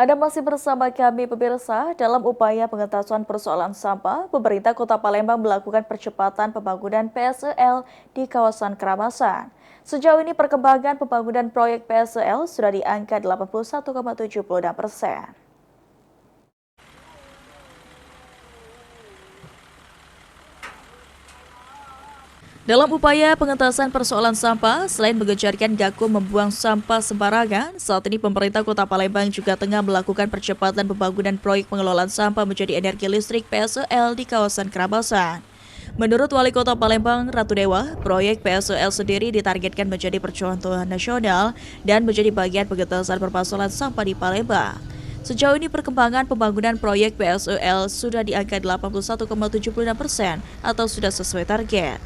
Anda masih bersama kami pemirsa, dalam upaya pengentasan persoalan sampah, pemerintah Kota Palembang melakukan percepatan pembangunan PSEL di kawasan Keramasan. Sejauh ini perkembangan pembangunan proyek PSEL sudah di angka 81,76%. Dalam upaya pengentasan persoalan sampah, selain mengejarkan Gakum membuang sampah sembarangan, saat ini pemerintah Kota Palembang juga tengah melakukan percepatan pembangunan proyek pengelolaan sampah menjadi energi listrik PSEL di kawasan Keramasan. Menurut Wali Kota Palembang, Ratu Dewa, proyek PSEL sendiri ditargetkan menjadi percontohan nasional dan menjadi bagian pengentasan permasalahan sampah di Palembang. Sejauh ini perkembangan pembangunan proyek PSEL sudah di angka 81,76% atau sudah sesuai target.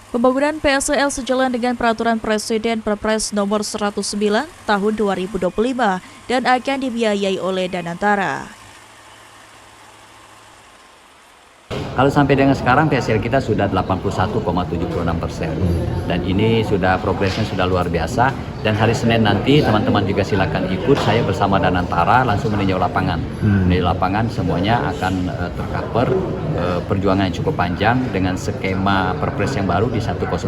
Pembangunan PSEL sejalan dengan Peraturan Presiden Perpres Nomor 109 Tahun 2025 dan akan dibiayai oleh Danantara. Kalau sampai dengan sekarang PSEL kita sudah 81,76% dan ini sudah progresnya sudah luar biasa. Dan hari Senin nanti teman-teman juga silakan ikut, saya bersama Danantara langsung meninjau lapangan. Di lapangan semuanya akan tercover, perjuangan yang cukup panjang dengan skema Perpres yang baru di 109,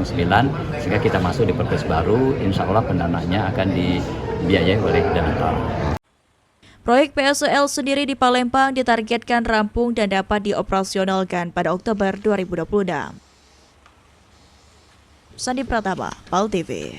sehingga kita masuk di Perpres baru, insya Allah pendananya akan dibiayai oleh Danantara. Proyek PSEL sendiri di Palembang ditargetkan rampung dan dapat dioperasionalkan pada Oktober 2026. Sandi Pratama, PAL TV.